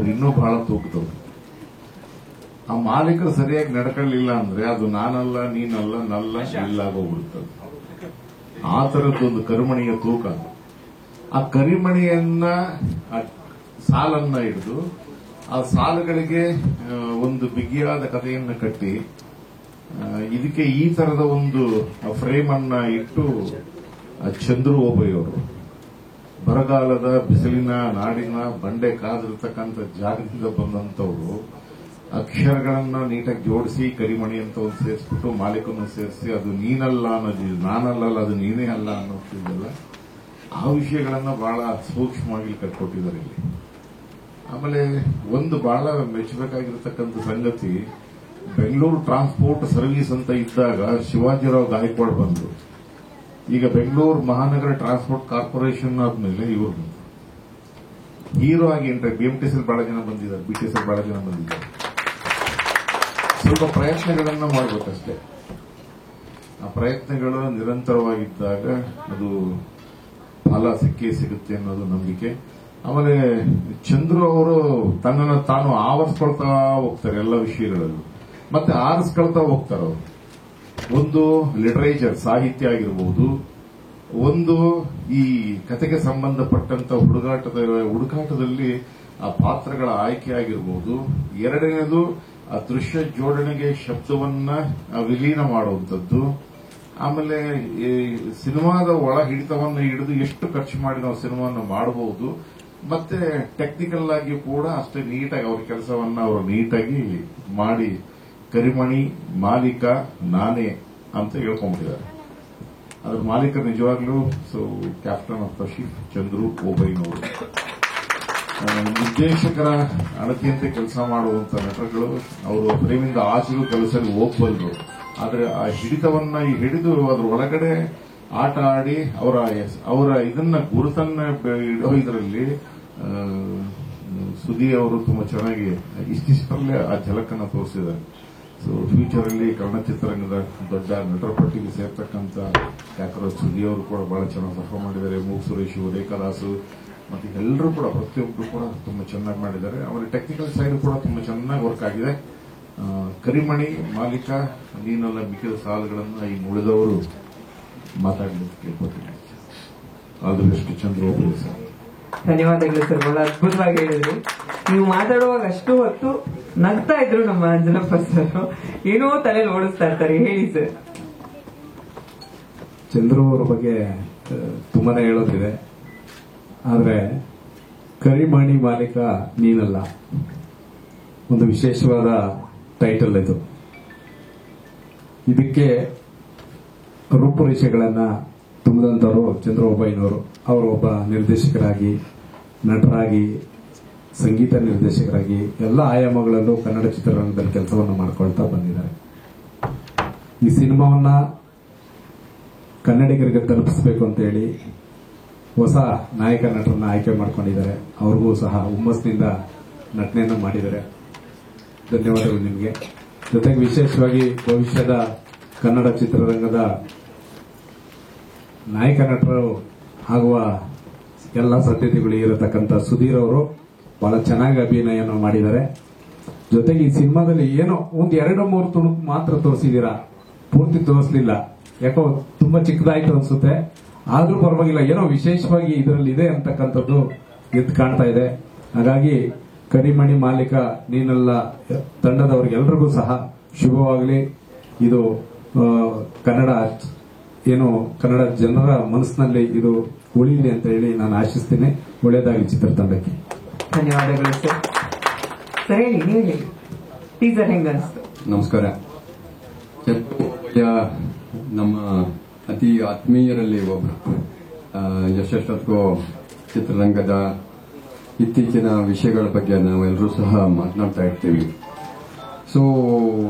ಅವ್ರು ಇನ್ನೂ ಬಹಳ ತೂಕದವ್ರು. ಆ ಮಾಲೀಕರು ಸರಿಯಾಗಿ ನಡ್ಕೊಳ್ಳಿಲ್ಲ ಅಂದ್ರೆ ಅದು ನಾನಲ್ಲ, ನೀನಲ್ಲ, ನಲ್ಲ ಇಲ್ಲಾಗೋಗ್ಬಿಡುತ್ತದೆ. ಆ ತರದ್ದೊಂದು ಕರಿಮಣಿಯ ತೂಕ. ಆ ಕರಿಮಣಿಯನ್ನ ಸಾಲನ್ನ ಹಿಡಿದು ಆ ಸಾಲುಗಳಿಗೆ ಒಂದು ಬಿಗಿಯಾದ ಕಥೆಯನ್ನು ಕಟ್ಟಿ ಇದಕ್ಕೆ ಈ ತರದ ಒಂದು ಫ್ರೇಮ್ ಅನ್ನ ಇಟ್ಟು ಚಂದ್ರು ಓಬಯ್ಯವರು ಬರಗಾಲದ ಬಿಸಿಲಿನ ನಾಡಿನ ಬಂಡೆ ಕಾದಿರ್ತಕ್ಕಂಥ ಜಾಗದಿಂದ ಬಂದಂತವರು ಅಕ್ಷರಗಳನ್ನ ನೀಟಾಗಿ ಜೋಡಿಸಿ ಕರಿಮಣಿ ಅಂತ ಒಂದು ಸೇರಿಸ್ಬಿಟ್ಟು ಮಾಲೀಕನ್ನು ಸೇರಿಸಿ ಅದು ನೀನಲ್ಲ ಅನ್ನೋದು, ನಾನಲ್ಲ ಅದು ನೀನೇ ಅಲ್ಲ ಅನ್ನೋದಿಲ್ಲ. ಆ ವಿಷಯಗಳನ್ನ ಬಹಳ ಸೂಕ್ಷ್ಮವಾಗಿ ಕಟ್ಕೊಟ್ಟಿದ್ದಾರೆ ಇಲ್ಲಿ. ಆಮೇಲೆ ಒಂದು ಬಹಳ ಮೆಚ್ಚಬೇಕಾಗಿರತಕ್ಕಂಥ ಸಂಗತಿ, ಬೆಂಗಳೂರು ಟ್ರಾನ್ಸ್ಪೋರ್ಟ್ ಸರ್ವಿಸ್ ಅಂತ ಇದ್ದಾಗ ಶಿವಾಜಿರಾವ್ ಗಾಯಕ್ವಾಡ್ ಬಂದ್ರು. ಈಗ ಬೆಂಗಳೂರು ಮಹಾನಗರ ಟ್ರಾನ್ಸ್ಪೋರ್ಟ್ ಕಾರ್ಪೊರೇಷನ್ ಆದ್ಮೇಲೆ ಇವರು ಹೀರೋ ಆಗಿ ಎಂಟ್ರಿ. ಬಿಎಂಟಿಸಿಲ್ ಬಹಳ ಜನ ಬಂದಿದ್ದಾರೆ, ಬಿಟಿಸಿಲ್ ಬಹಳ ಜನ ಬಂದಿದ್ದಾರೆ. ಸ್ವಲ್ಪ ಪ್ರಯತ್ನಗಳನ್ನ ಮಾಡಬೇಕಷ್ಟೇ. ಆ ಪ್ರಯತ್ನಗಳು ನಿರಂತರವಾಗಿದ್ದಾಗ ಅದು ಫಲ ಸಿಕ್ಕೇ ಸಿಗುತ್ತೆ ಅನ್ನೋದು ನಂಬಿಕೆ. ಆಮೇಲೆ ಚಂದ್ರು ಅವರು ತನ್ನನ್ನು ತಾನು ಆವರಿಸ್ಕೊಳ್ತಾ ಹೋಗ್ತಾರೆ ಎಲ್ಲ ವಿಷಯಗಳಲ್ಲೂ, ಮತ್ತೆ ಆರಿಸ್ಕೊಳ್ತಾ ಹೋಗ್ತಾರೆ ಅವರು. ಒಂದು ಲಿಟರೇಚರ್ ಸಾಹಿತ್ಯ ಆಗಿರಬಹುದು, ಒಂದು ಈ ಕತೆಗೆ ಸಂಬಂಧಪಟ್ಟಂತ ಹುಡುಕಾಟದಲ್ಲಿ ಆ ಪಾತ್ರಗಳ ಆಯ್ಕೆ ಆಗಿರಬಹುದು, ಎರಡನೇದು ಆ ದೃಶ್ಯ ಜೋಡಣೆಗೆ ಶಬ್ದವನ್ನ ವಿಲೀನ ಮಾಡುವಂಥದ್ದು, ಆಮೇಲೆ ಸಿನಿಮಾದ ಒಳ ಹಿಡಿತವನ್ನು ಹಿಡಿದು ಎಷ್ಟು ಖರ್ಚು ಮಾಡಿ ನಾವು ಸಿನಿಮಾವನ್ನು ಮಾಡಬಹುದು, ಮತ್ತೆ ಟೆಕ್ನಿಕಲ್ ಆಗಿ ಕೂಡ ಅಷ್ಟೇ ನೀಟಾಗಿ ಅವ್ರ ಕೆಲಸವನ್ನ ಅವರು ನೀಟಾಗಿ ಮಾಡಿ ಕರಿಮಣಿ ಮಾಲೀಕ ನಾನೇ ಅಂತ ಹೇಳ್ಕೊಂಡ್ಬಿಟ್ಟಿದ್ದಾರೆ. ಅದ್ರ ಮಾಲೀಕ ನಿಜವಾಗ್ಲೂ captain of the ship Chandru ಓಬಯ್ಯನವರು. ನಿರ್ದೇಶಕರ ಅಣತಿಯಂತೆ ಕೆಲಸ ಮಾಡುವಂತ ನಟರುಗಳು ಅವರು ಫ್ರೇಮಿಂದ ಆಚೆಗೂ ಕೆಲಸಕ್ಕೆ ಹೋಗ್ಬಲ್ರು. ಆದ್ರೆ ಆ ಹಿಡಿತವನ್ನ ಹಿಡಿದು ಅದ್ರ ಒಳಗಡೆ ಆಟ ಆಡಿ ಅವರ ಇದನ್ನ ಗುರುತನ್ನ ಇಡೋ ಇದರಲ್ಲಿ ಸುದಿ ಅವರು ತುಂಬಾ ಚೆನ್ನಾಗಿ ಇಷ್ಟಿಷ್ಟರಲ್ಲೇ ಆ ಝಲಕನ್ನ ತೋರಿಸಿದ್ದಾರೆ. ಸೊ ಫ್ಯೂಚರ್ ಅಲ್ಲಿ ಕನ್ನಡ ಚಿತ್ರರಂಗದ ದೊಡ್ಡ ನಟರ ಪಟ್ಟಿಗೆ ಸೇರ್ತಕ್ಕಂಥ ಯಾಕರೋ ಸುದಿ ಅವರು ಕೂಡ ಬಹಳ ಚೆನ್ನಾಗಿ ಪರ್ಫಾರ್ಮ್ ಮಾಡಿದ್ದಾರೆ. ಮೂಗ್ ಸುರೇಶ್, ರೇಖಾದಾಸು ಮತ್ತೆ ಎಲ್ಲರೂ ಕೂಡ ಪ್ರತಿಯೊಬ್ಬರು ಕೂಡ ತುಂಬಾ ಚೆನ್ನಾಗಿ ಮಾಡಿದ್ದಾರೆ. ಆಮೇಲೆ ಟೆಕ್ನಿಕಲ್ ಸೈಡ್ ಕೂಡ ತುಂಬಾ ಚೆನ್ನಾಗಿ ವರ್ಕ್ ಆಗಿದೆ. ಕರಿಮಣಿ ಮಾಲೀಕ ನೀನೆಲ್ಲ ಮಿಕ್ಕಿದ ಸಾಲುಗಳನ್ನ ಈ ಉಳಿದವರು ಮಾತಾಡಲಿಕ್ಕೆ ಕೇಳ್ಕೊತೀನಿ. All the best Chandru Obayya sir. ಧನ್ಯವಾದಗಳು ಸರ್, ಬಹಳ ಅದ್ಭುತವಾಗಿ ಹೇಳಿದ್ರಿ. ನೀವು ಮಾತಾಡುವಾಗ ಅಷ್ಟು ಹೊತ್ತು ನಗ್ತಾ ಇದ್ರು ನಮ್ಮ ಅಂಜನಪ್ಪ ಸರ್, ಏನೋ ತಲೆಯಲ್ಲಿ ಓಡಿಸ್ತಾ ಇರ್ತಾರೆ. ಹೇಳಿ ಸರ್. ಚಂದ್ರು ಅವರ ಬಗ್ಗೆ ತುಂಬಾನೇ ಹೇಳೋದಿದೆ, ಆದ್ರೆ ಕರಿಮಣಿ ಮಾಲೀಕ ನೀನಲ್ಲ ಒಂದು ವಿಶೇಷವಾದ ಟೈಟಲ್ ಇದು. ಇದಕ್ಕೆ ರೂಪುರೇಷೆಗಳನ್ನ ತುಂಬಿದಂತವರು ಚಂದ್ರು ಓಬಯ್ಯನವರು. ಅವರು ಒಬ್ಬ ನಿರ್ದೇಶಕರಾಗಿ, ನಟರಾಗಿ, ಸಂಗೀತ ನಿರ್ದೇಶಕರಾಗಿ ಎಲ್ಲ ಆಯಾಮಗಳಲ್ಲೂ ಕನ್ನಡ ಚಿತ್ರರಂಗದಲ್ಲಿ ಕೆಲಸವನ್ನು ಮಾಡ್ಕೊಳ್ತಾ ಬಂದಿದ್ದಾರೆ. ಈ ಸಿನಿಮಾವನ್ನ ಕನ್ನಡಿಗರಿಗೆ ತಲುಪಿಸಬೇಕು ಅಂತ ಹೇಳಿ ಹೊಸ ನಾಯಕ ನಟರನ್ನ ಆಯ್ಕೆ ಮಾಡ್ಕೊಂಡಿದ್ದಾರೆ. ಅವ್ರಿಗೂ ಸಹ ಹುಮ್ಮಸ್ನಿಂದ ನಟನೆಯನ್ನು ಮಾಡಿದ್ದಾರೆ. ಧನ್ಯವಾದಗಳು ನಿಮಗೆ. ಜೊತೆಗೆ ವಿಶೇಷವಾಗಿ ಭವಿಷ್ಯದ ಕನ್ನಡ ಚಿತ್ರರಂಗದ ನಾಯಕ ನಟರು ಆಗುವ ಎಲ್ಲ ಸಾಧ್ಯತೆಗಳು ಇರತಕ್ಕಂಥ ಸುಧೀರ್ ಅವರು ಬಹಳ ಚೆನ್ನಾಗಿ ಅಭಿನಯವನ್ನು ಮಾಡಿದ್ದಾರೆ. ಜೊತೆಗೆ ಈ ಸಿನಿಮಾದಲ್ಲಿ ಏನೋ ಒಂದು 2-3 ತುಣುಕು ಮಾತ್ರ ತೋರಿಸಿದ್ದೀರಾ, ಪೂರ್ತಿ ತೋರಿಸಲಿಲ್ಲ. ಯಾಕೋ ತುಂಬಾ ಚಿಕ್ಕದಾಯ್ತು ಅನ್ಸುತ್ತೆ. ಆದ್ರೂ ಪರವಾಗಿಲ್ಲ, ಏನೋ ವಿಶೇಷವಾಗಿ ಇದರಲ್ಲಿ ಇದೆ ಅಂತಕ್ಕಂಥದ್ದು ಎದ್ದು ಕಾಣ್ತಾ ಇದೆ. ಹಾಗಾಗಿ ಕರಿಮಣಿ ಮಾಲೀಕ ನೀನೆಲ್ಲ ತಂಡದವರಿಗೆಲ್ಲರಿಗೂ ಸಹ ಶುಭವಾಗಲಿ. ಇದು ಕನ್ನಡ ಜನರ ಮನಸ್ಸಿನಲ್ಲಿ ಇದು ಉಳಿಯಲಿ ಅಂತ ಹೇಳಿ ನಾನು ಆಶಿಸ್ತೀನಿ. ಒಳ್ಳೆಯದಾಗಲಿ ಚಿತ್ರತಂಡಕ್ಕೆ. ಧನ್ಯವಾದಗಳು ಸರ್. ಸರಿ, ನೀವು ಹೇಳಿ, ಟೀಸರ್ ಹೆಂಗ ಅನಿಸ್ತು? ನಮಸ್ಕಾರ. ನಮ್ಮ ಅತಿ ಆತ್ಮೀಯರಲ್ಲಿ ಒಬ್ಬರು. ಎಷ್ಟೊತ್ತಿಗೂ ಚಿತ್ರರಂಗದ ಇತ್ತೀಚಿನ ವಿಷಯಗಳ ಬಗ್ಗೆ ನಾವೆಲ್ಲರೂ ಸಹ ಮಾತನಾಡ್ತಾ ಇರ್ತೀವಿ. ಸೊ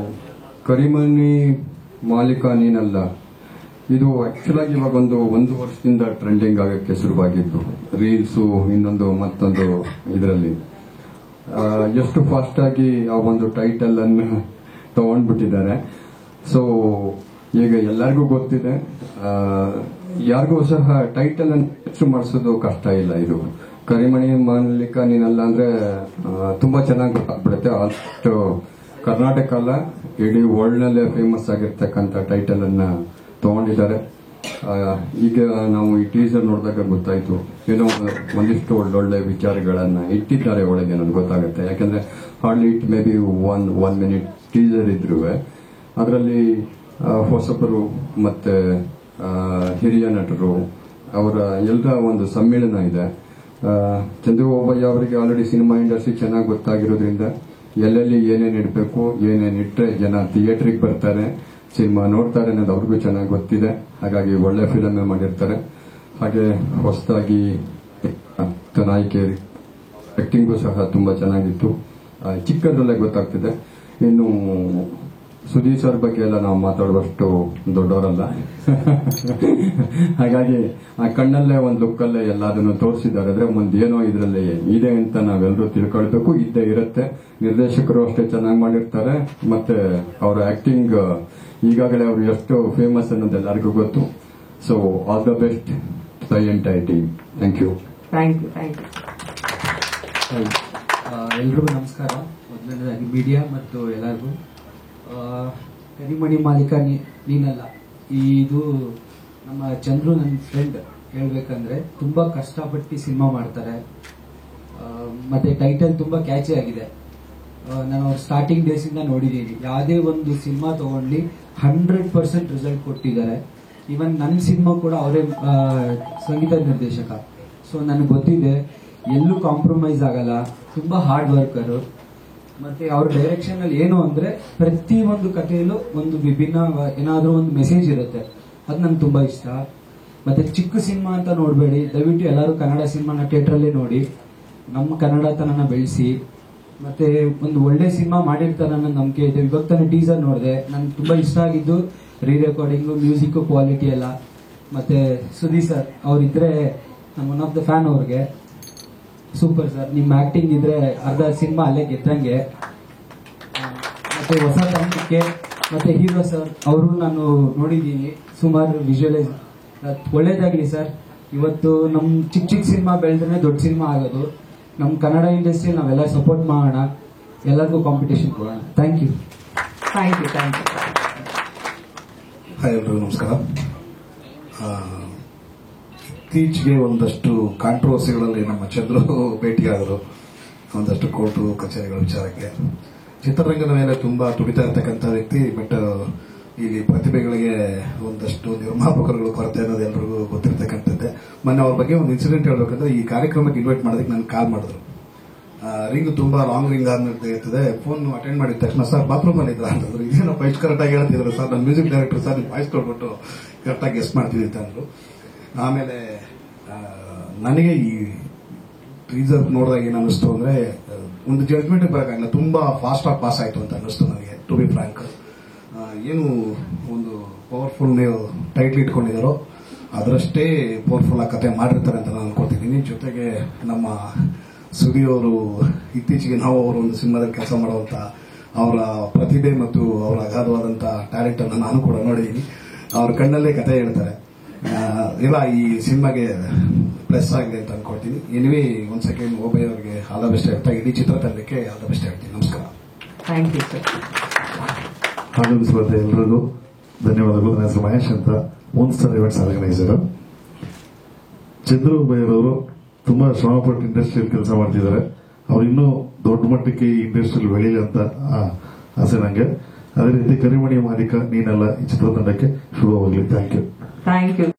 ಕರಿಮಣಿ ಮಾಲೀಕ ನೀನಲ್ಲ ಇದು ಆಕ್ಚುಲ್ ಆಗಿ ಇವಾಗ ಒಂದು ವರ್ಷದಿಂದ ಟ್ರೆಂಡಿಂಗ್ ಆಗಕ್ಕೆ ಶುರುವಾಗಿದ್ದು, ರೀಲ್ಸು ಇನ್ನೊಂದು ಮತ್ತೊಂದು ಇದರಲ್ಲಿ ಎಷ್ಟು ಫಾಸ್ಟ್ ಆಗಿ ಆ ಒಂದು ಟೈಟಲ್ ಅನ್ನು ತಗೊಂಡ್ಬಿಟ್ಟಿದ್ದಾರೆ. ಸೊ ಈಗ ಎಲ್ಲರಿಗೂ ಗೊತ್ತಿದೆ, ಯಾರಿಗೂ ಸಹ ಟೈಟಲ್ ಅನ್ನು ಹೆಚ್ಚು ಮಾಡಿಸೋದು ಕಷ್ಟ ಇಲ್ಲ. ಇದು ಕರಿಮಣಿ ಮಾಲಿಕ ನೀನಲ್ಲ ಅಂದ್ರೆ ತುಂಬಾ ಚೆನ್ನಾಗಿ ಗೊತ್ತಾಗ್ಬಿಡುತ್ತೆ. ಅಷ್ಟು ಕರ್ನಾಟಕ ಅಲ್ಲ, ಇಡೀ ವರ್ಲ್ಡ್ ನಲ್ಲೇ ಫೇಮಸ್ ಆಗಿರ್ತಕ್ಕಂಥ ಟೈಟಲ್ ಅನ್ನ ತಗೊಂಡಿದ್ದಾರೆ. ಈಗ ನಾವು ಈ ಟೀಸರ್ ನೋಡಿದಾಗ ಗೊತ್ತಾಯ್ತು, ಏನೋ ಒಂದಿಷ್ಟು ಒಳ್ಳೊಳ್ಳೆ ವಿಚಾರಗಳನ್ನ ಇಟ್ಟಿದ್ದಾರೆ ಒಳಗೆ, ನನಗೆ ಗೊತ್ತಾಗುತ್ತೆ. ಯಾಕಂದ್ರೆ hardly it may be one minute teaser ಇದ್ರು ಅದರಲ್ಲಿ ಹೊಸಬರು ಮತ್ತೆ ಹಿರಿಯ ನಟರು ಅವರ ಎಲ್ಲರ ಒಂದು ಸಮ್ಮೇಳನ ಇದೆ. ಚಂದ್ರು ಓಬಯ್ಯ ಅವರಿಗೆ ಆಲ್ರೆಡಿ ಸಿನಿಮಾ ಇಂಡಸ್ಟ್ರಿ ಚೆನ್ನಾಗಿ ಗೊತ್ತಾಗಿರೋದ್ರಿಂದ ಎಲ್ಲೆಲ್ಲಿ ಏನೇನು ಇಡಬೇಕು, ಏನೇನು ಇಟ್ಟರೆ ಜನ ಥಿಯೇಟರ್ಗೆ ಬರ್ತಾರೆ, ಸಿನಿಮಾ ನೋಡ್ತಾರೆ ಅನ್ನೋದು ಅವ್ರಿಗೂ ಚೆನ್ನಾಗಿ ಗೊತ್ತಿದೆ. ಹಾಗಾಗಿ ಒಳ್ಳೆ ಫಿಲಮ್ ಮಾಡಿರ್ತಾರೆ. ಹಾಗೆ ಹೊಸದಾಗಿ ನಾಯಕಿ ಆಕ್ಟಿಂಗು ಸಹ ತುಂಬಾ ಚೆನ್ನಾಗಿತ್ತು, ಚಿಕ್ಕದ್ರಲ್ಲೇ ಗೊತ್ತಾಗ್ತಿದೆ. ಇನ್ನು ಸುದೀಪ್ ಸರ್ ಬಗ್ಗೆ ಎಲ್ಲ ನಾವು ಮಾತಾಡುವಷ್ಟು ದೊಡ್ಡವರಲ್ಲ. ಹಾಗಾಗಿ ಆ ಕಣ್ಣಲ್ಲೇ ಒಂದು ಲುಕ್ಕಲ್ಲೇ ಎಲ್ಲದನ್ನು ತೋರಿಸಿದ್ದಾರೆ. ಅಂದ್ರೆ ಮುಂದೇನೋ ಇದರಲ್ಲಿ ಇದೆ ಅಂತ ನಾವೆಲ್ಲರೂ ತಿಳ್ಕೊಳ್ಬೇಕು. ಇದ್ದೇ ಇರುತ್ತೆ. ನಿರ್ದೇಶಕರು ಅಷ್ಟೇ ಚೆನ್ನಾಗಿ ಮಾಡಿರ್ತಾರೆ. ಮತ್ತೆ ಅವರ ಆಕ್ಟಿಂಗ್ ಈಗಾಗಲೇ ಅವರು ಎಷ್ಟು ಫೇಮಸ್ ಅನ್ನೋದು ಎಲ್ಲರಿಗೂ ಗೊತ್ತು. So all the best the entire team. Thank you. Thank you, thank you. ಎಲ್ರಿಗೂ ನಮಸ್ಕಾರ. ಮೊದಲನೇದಾಗಿ ಮೀಡಿಯಾ ಮತ್ತು ಎಲ್ಲರಿಗೂ ಕರಿಮಣಿ ಮಾಲೀಕ ನೀನಲ್ಲ, ಇದು ನಮ್ಮ ಚಂದ್ರು ನನ್ನ ಫ್ರೆಂಡ್. ಹೇಳ್ಬೇಕಂದ್ರೆ ತುಂಬಾ ಕಷ್ಟಪಟ್ಟು ಸಿನಿಮಾ ಮಾಡ್ತಾರೆ. ಮತ್ತೆ ಟೈಟಲ್ ತುಂಬಾ ಕ್ಯಾಚಿ ಆಗಿದೆ. ನಾನು ಅವ್ರ ಸ್ಟಾರ್ಟಿಂಗ್ ಡೇಸ್ ಇಂದ ನೋಡಿದ್ದೀನಿ. ಯಾವುದೇ ಒಂದು ಸಿನಿಮಾ ತಗೊಂಡು 100% ರಿಸಲ್ಟ್ ಕೊಟ್ಟಿದ್ದಾರೆ. ಈವನ್ ನನ್ನ ಸಿನಿಮಾ ಕೂಡ ಅವರೇ ಸಂಗೀತ ನಿರ್ದೇಶಕ. ಸೊ ನನಗೆ ಗೊತ್ತಿದೆ, ಎಲ್ಲೂ ಕಾಂಪ್ರಮೈಸ್ ಆಗಲ್ಲ. ತುಂಬಾ ಹಾರ್ಡ್ ವರ್ಕರು. ಮತ್ತೆ ಅವ್ರ ಡೈರೆಕ್ಷನ್ ಅಲ್ಲಿ ಏನು ಅಂದ್ರೆ ಪ್ರತಿ ಒಂದು ಕಥೆಯಲ್ಲೂ ಒಂದು ವಿಭಿನ್ನ ಏನಾದ್ರೂ ಒಂದು ಮೆಸೇಜ್ ಇರುತ್ತೆ. ಅದು ನಂಗೆ ತುಂಬಾ ಇಷ್ಟ. ಮತ್ತೆ ಚಿಕ್ಕ ಸಿನಿಮಾ ಅಂತ ನೋಡಬೇಡಿ, ದಯವಿಟ್ಟು ಎಲ್ಲರೂ ಕನ್ನಡ ಸಿನಿಮಾನ ಥಿಯೇಟರ್ ಅಲ್ಲೇ ನೋಡಿ, ನಮ್ಮ ಕನ್ನಡತನನ ಬೆಳೆಸಿ. ಮತ್ತೆ ಒಂದು ಒಳ್ಳೆ ಸಿನಿಮಾ ಮಾಡಿರ್ತಾರೆ ಅನ್ನೋ ನಂಬಿಕೆ ಇದೆ. ಇವಾಗ ತಾನೇ ಟೀಸರ್ ನೋಡಿದೆ, ನನ್ಗೆ ತುಂಬಾ ಇಷ್ಟ ಆಗಿದ್ದು ರೀ ರೆಕಾರ್ಡಿಂಗು, ಮ್ಯೂಸಿಕ್ ಕ್ವಾಲಿಟಿ ಎಲ್ಲ. ಮತ್ತೆ ಸುದೀಪ್ ಸರ್ ಅವರಿದ್ರೆ ನಾನು ಒನ್ ಆಫ್ ದ ಫ್ಯಾನ್. ಅವ್ರಿಗೆ ಸೂಪರ್ ಸರ್, ನಿಮ್ಮ ಆಕ್ಟಿಂಗ್ ಇದ್ರೆ ಅರ್ಧ ಸಿನಿಮಾ ಅಲ್ಲೇ ಗೆದ್ದಂಗೆ. ಮತ್ತೆ ಹೊಸ ತಂಡಕ್ಕೆ ಮತ್ತೆ ಹೀರೋ ಸರ್ ಅವರು ನಾನು ನೋಡಿದ್ದೀನಿ ಸುಮಾರು ವಿಜುವಲೈಸ್. ಒಳ್ಳೇದಾಗ್ಲಿ ಸರ್. ಇವತ್ತು ನಮ್ ಚಿಕ್ಕ ಚಿಕ್ಕ ಸಿನಿಮಾ ಬೆಳೆದ್ರೆ ದೊಡ್ಡ ಸಿನಿಮಾ ಆಗೋದು. ನಮ್ಮ ಕನ್ನಡ ಇಂಡಸ್ಟ್ರಿ ನಾವೆಲ್ಲ ಸಪೋರ್ಟ್ ಮಾಡೋಣ, ಎಲ್ಲರಿಗೂ ಕಾಂಪಿಟೇಷನ್ ಕೊಡೋಣ. Thank you. Thank you, thank you. Hi ಎಲ್ರಿಗೂ ನಮಸ್ಕಾರ. ಇತ್ತೀಚೆಗೆ ಒಂದಷ್ಟು ಕಾಂಟ್ರವರ್ಸಿಗಳಲ್ಲಿ ನಮ್ಮ ಚಂದ್ರು ಭೇಟಿಯಾದರು, ಒಂದಷ್ಟು ಕೋರ್ಟು ಕಚೇರಿಗಳ ವಿಚಾರಕ್ಕೆ. ಚಿತ್ರರಂಗದ ಮೇಲೆ ತುಂಬಾ ತುಡಿತಾ ಇರ್ತಕ್ಕಂಥ ವ್ಯಕ್ತಿ. ಬಟ್ ಇಲ್ಲಿ ಪ್ರತಿಭೆಗಳಿಗೆ ಒಂದಷ್ಟು ನಿರ್ಮಾಪಕರುಗಳು ಕೊರತೆ ಅನ್ನೋದು ಎಲ್ಲರಿಗೂ ಗೊತ್ತಿರ್ತಕ್ಕಂಥದ್ದೇ. ಮೊನ್ನೆ ಅವ್ರ ಬಗ್ಗೆ ಒಂದು ಇನ್ಸಿಡೆಂಟ್ ಹೇಳ್ಬೇಕಂದ್ರೆ, ಈ ಕಾರ್ಯಕ್ರಮಕ್ಕೆ ಇನ್ವೈಟ್ ಮಾಡೋದಕ್ಕೆ ನನಗೆ ಕಾಲ್ ಮಾಡಿದ್ರು. ರಿಂಗ್ ತುಂಬಾ ಲಾಂಗ್ ರಿಂಗ್ ಆಗಿರ್ತದೆ. ಫೋನ್ ಅಟೆಂಡ್ ಮಾಡಿದ ತಕ್ಷಣ ಸರ್ ಬಾತ್ರೂಮ್ ಅಲ್ಲಿ ಇದ್ರ ಅಂತಂದ್ರು. ಇದೇನೋ ವಾಯ್ಸ್ ಕರೆಕ್ಟ್ ಆಗಿ ಹೇಳ್ತಿದ್ರು ಸರ್, ನನ್ನ ಮ್ಯೂಸಿಕ್ ಡೈರೆಕ್ಟರ್ ಸರ್, ವಾಯ್ಸ್ ಕೊಟ್ಬಿಟ್ಟು ಕರೆಕ್ಟಾಗಿ ಗೆಸ್ಟ್ ಮಾಡ್ತೀನಿ ಅಂತ ಅಂದ್ರು. ಆಮೇಲೆ ನನಗೆ ಈ ಟೀಸರ್ ನೋಡಿದಾಗ ಏನು ಅನ್ನಿಸ್ತು ಅಂದ್ರೆ, ಒಂದು ಜಡ್ಜ್ಮೆಂಟ್ ಬರೋಕ್ಕಾಗಲ್ಲ, ತುಂಬಾ ಫಾಸ್ಟ್ ಆಗಿ ಪಾಸ್ ಆಯ್ತು ಅಂತ ಅನ್ನಿಸ್ತು ನನಗೆ. ಟು ಬಿ ಫ್ರಾಂಕ್, ಏನು ಒಂದು ಪವರ್ಫುಲ್ ನೀವು ಟೈಟ್ಲ್ ಇಟ್ಕೊಂಡಿದ್ದಾರೋ ಅದರಷ್ಟೇ ಪವರ್ಫುಲ್ ಆಗಿ ಕತೆ ಮಾಡಿರ್ತಾರೆ ಅಂತ ನಾನು ಅನ್ಕೊಳ್ತಿದ್ದೀನಿ. ಜೊತೆಗೆ ನಮ್ಮ ಸುದೀಪ್ ಅವರು ಇತ್ತೀಚೆಗೆ ನಾವು ಅವರು ಒಂದು ಸಿನಿಮಾದಲ್ಲಿ ಕೆಲಸ ಮಾಡುವಂತ ಅವರ ಪ್ರತಿಭೆ ಮತ್ತು ಅವರ ಅಗಾಧವಾದಂತ ಟ್ಯಾಲೆಂಟ್ ಅನ್ನು ನಾನು ಕೂಡ ನೋಡಿದ್ದೀನಿ. ಅವ್ರ ಕಣ್ಣಲ್ಲೇ ಕತೆ ಹೇಳ್ತಾರೆ. ಎಲ್ಲ ಈ ಸಿನಿಮಾಗೆ ಪ್ಲಸ್ ಆಗಿದೆ ಅಂತ ಅನ್ಕೊಳ್ತೀನಿ. ಎನಿವೇ ಒಂದ್ ಸೆಕೆಂಡ್ ಓಬಯ್ಯ ಅವರಿಗೆ ಆಲ್ ದ ಬೆಸ್ಟ್ ಹೇಳ್ತಾ, ಇಡೀ ಚಿತ್ರತಂಡಕ್ಕೆ ಆಲ್ ದ ಬೆಸ್ಟ್ ಹೇಳ್ತೀನಿ. ನಮಸ್ಕಾರ. Thank you sir. ಆಗಮಿಸಿದ ಎಲ್ಲರಿಗೂ ಧನ್ಯವಾದಗಳು. ನನ್ನ ಹೆಸರು ಮಹೇಶ್ ಅಂತ, ಮೂನ್ಸ್ಟಾರ್ ಇವೆಂಟ್ಸ್ ಆರ್ಗನೈಸರ್. ಚಂದ್ರು ಓಬಯ್ಯರವರು ತುಂಬಾ ಶ್ರಮಪಟ್ಟು ಇಂಡಸ್ಟ್ರಿಯಲ್ಲಿ ಕೆಲಸ ಮಾಡ್ತಿದ್ದಾರೆ. ಅವ್ರು ಇನ್ನೂ ದೊಡ್ಡ ಮಟ್ಟಕ್ಕೆ ಈ ಇಂಡಸ್ಟ್ರಿಯಲ್ಲಿ ಬೆಳೀಲಿ ಅಂತ ಆಸೆ ನಂಗೆ. ಅದೇ ರೀತಿ ಕರಿಮಣಿ ಮಾಲೀಕ ನೀನಲ್ಲ ಈ ಚಿತ್ರತಂಡಕ್ಕೆ ಶುಭವಾಗಲಿ. Thank you. Thank you.